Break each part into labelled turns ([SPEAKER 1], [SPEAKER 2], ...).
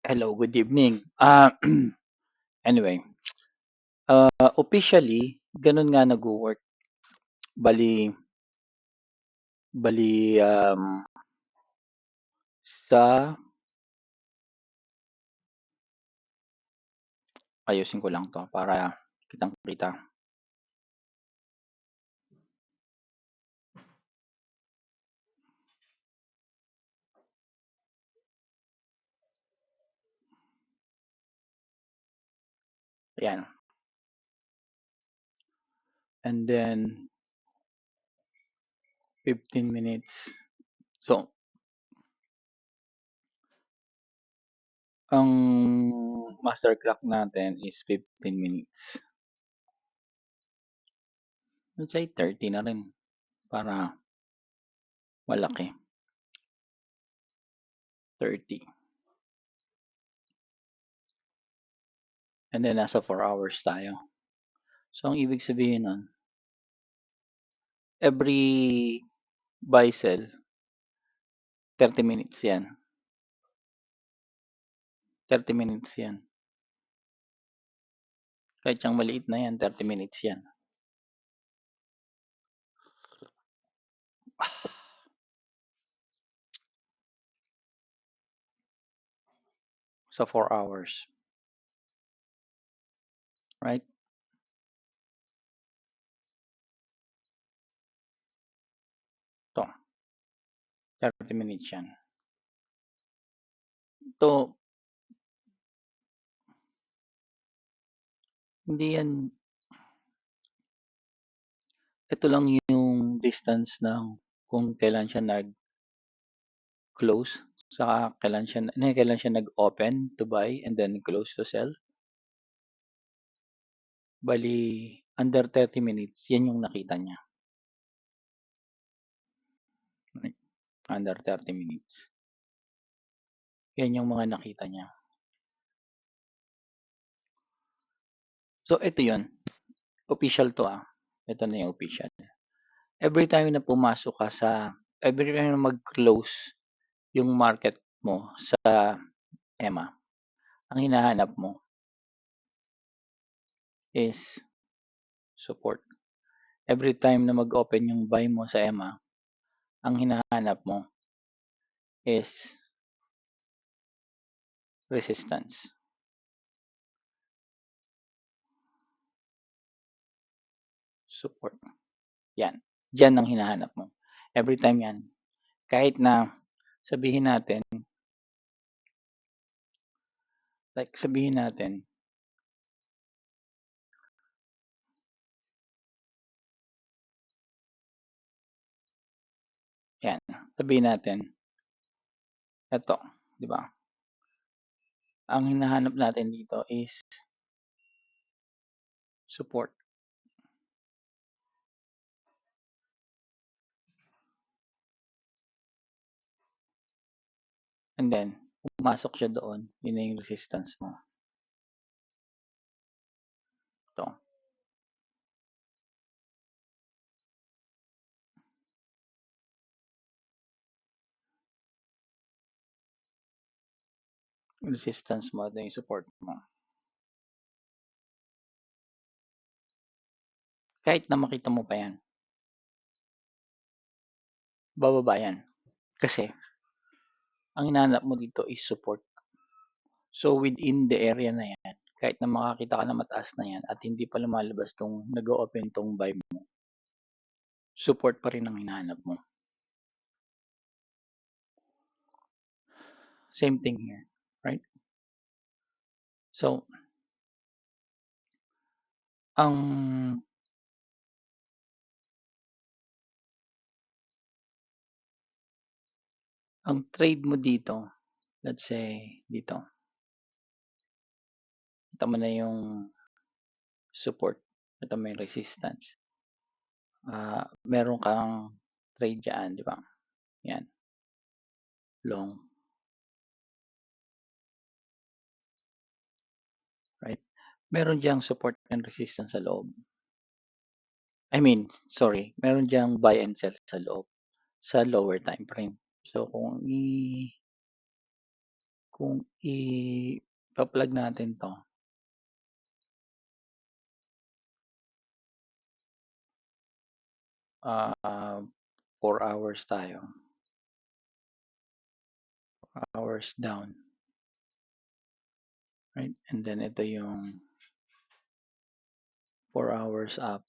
[SPEAKER 1] Hello, good evening. Anyway, officially, ganun nga nagwo-work. Bali, bali, sa ayusin ko lang 'to para kitang-kita. Ayan. And then 15 minutes. So, ang master clock natin is 15 minutes. Let's say 30 na rin para malaki. 30. And then nasa 4 hours tayo. So, ang ibig sabihin nun, every buy sell, 30 minutes yan. 30 minutes yan. Kahit yung maliit na yan, 30 minutes yan. Sa 4 hours. Right? Ito. 30 minutes yan. Ito, hindi yan, ito lang yung distance ng kung kailan siya nag-close, saka kailan siya nag-open to buy and then close to sell. Bali, under 30 minutes, yan yung nakita niya. Right? Under 30 minutes. Yan yung mga nakita niya. So, ito yun. Official to Ito na yung official. Every time na pumasok ka every time na mag-close yung market mo sa EMA, ang hinahanap mo is support. Every time na mag-open yung buy mo sa EMA, ang hinahanap mo is resistance. Support. Yan. Diyan ang hinahanap mo. Every time yan. Kahit na sabihin natin, yan. Sabihin natin, ito, di ba? Ang hinahanap natin dito is support. And then, pumasok siya doon, yun na yung resistance mo. Ito. Resistance mo, ito yung support mo. Kahit na makita mo pa yan, bababa yan. Kasi, ang hinahanap mo dito is support. So, within the area na yan, kahit na makakita ka na mataas na yan at hindi pa lumalabas tong nag-open tong buy mo, support pa rin ang hinahanap mo. Same thing here, right? So, ang trade mo dito, let's say dito, ito mo na yung support, ito mo yung resistance. Meron kang trade dyan, di ba? Yan. Long. Right? Meron diyang support and resistance sa loob. Meron diyang buy and sell sa loob sa lower time frame. So, kung Kung ipa-plug natin 'to, 4 hours tayo, hours down, right? And then ito yung 4 hours up.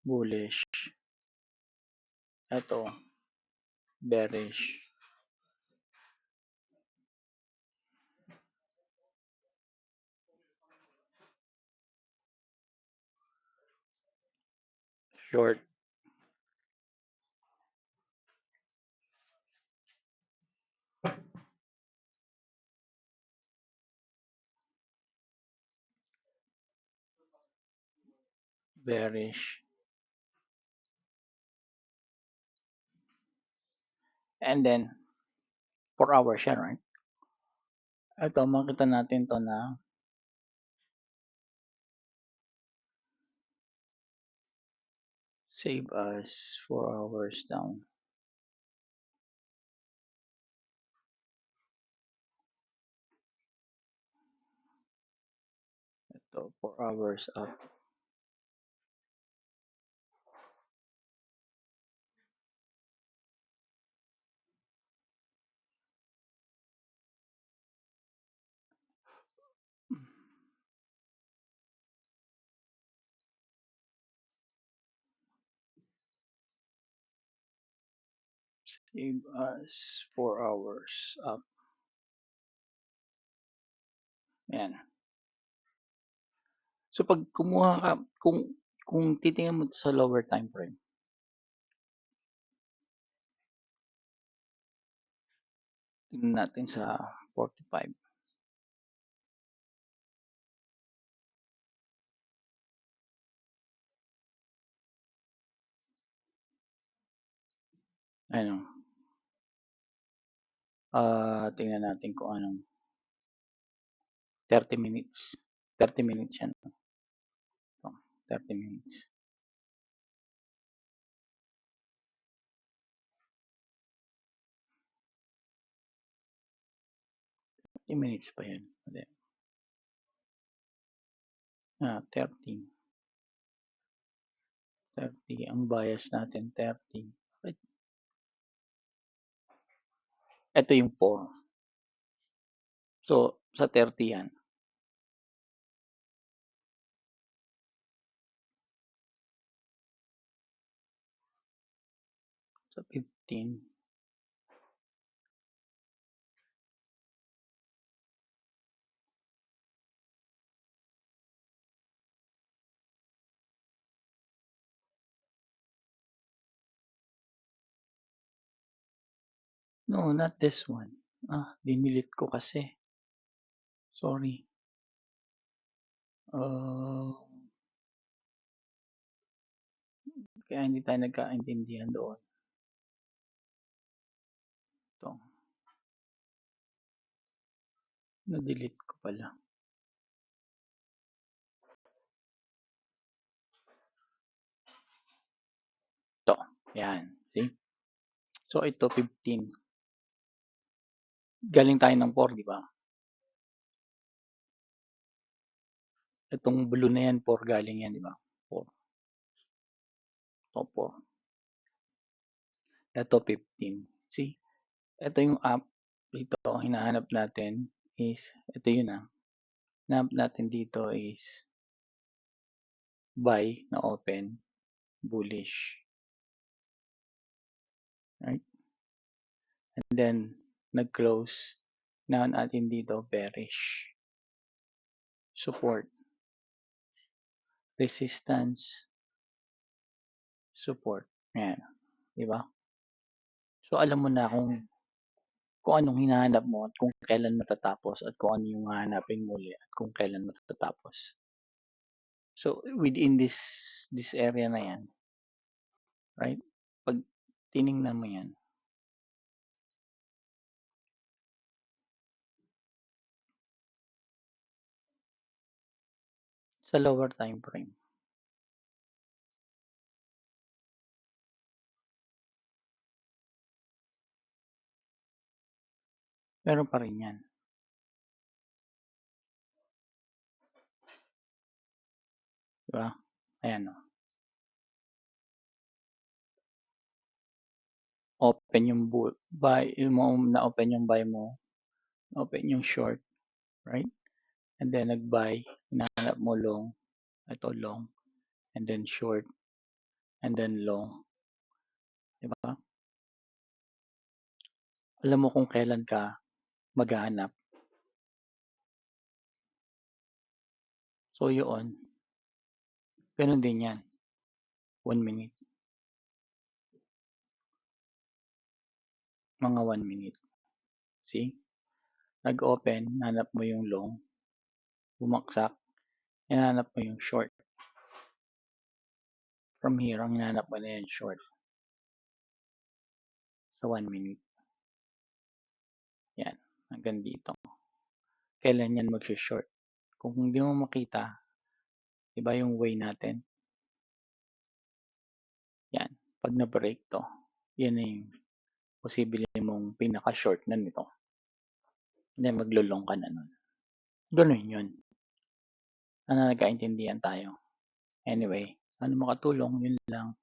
[SPEAKER 1] Bullish. Ito, bearish. Short. Bearish. And then 4 hours siya, right? Ito, makita natin 'to na save as 4 hours down. Ito, 4 hours up. Save as 4 hours up. Ayan. So pag kumuha ka, kung titingnan mo sa lower time frame, tingnan natin sa 45. Ano, tingnan natin kung anong 30 minutes. 30 minutes yan. Ito, 30 minutes. 30 minutes pa yan. 30. 30. Ang bias natin, 30. Ito yung 4. So, sa 30 yan. Sa 15. No, not this one. Dinilit ko kasi. Sorry. Kaya hindi tayo nagkaintindihan doon. Ito. Na-delete ko pala. Ito. Yan. See? So, ito 15. Galing tayo ng 4, di ba? Itong blue na yan, 4 galing yan, di ba? 4. Ito 4. Ito 15. See? Ito yung up. Dito, hinahanap natin is, ito yun hinahanap natin dito is buy na open, bullish. Right? And then, nag-close. Hinahanap natin dito, bearish. Support. Resistance. Support. Ayan. Di ba? So, alam mo na kung anong hinahanap mo at kung kailan matatapos at kung ano yung hahanapin mo ulit at kung kailan matatapos. So, within this area na yan, right? Pag Tiningnan mo 'yan. Sa lower time frame. Meron pa rin 'yan. 'Di ba? Ayan, oh. Open yung buy mo, na-open yung buy mo, open yung short, right? And then nag-buy, hinahanap mo long, ito long, and then short, and then long, 'di ba? Alam mo kung kailan ka maghahanap. So yun, gano'n din 'yan, 1 minute, mga 1 minute. See? Nag-open, hinanap mo yung long, bumagsak, hinanap mo yung short. From here, ang hinanap mo na yung short sa 1 minute. Yan, hanggang dito. Kailan yan magso-short? Kung hindi mo makita, iba yung way natin. Yan, pag na-break to, yan na yung posible mong pinaka-short na nito. Then maglo-long ka na nun. Ganun yun. Sana nagkaintindihan tayo. Anyway, sana makatulong, yun lang.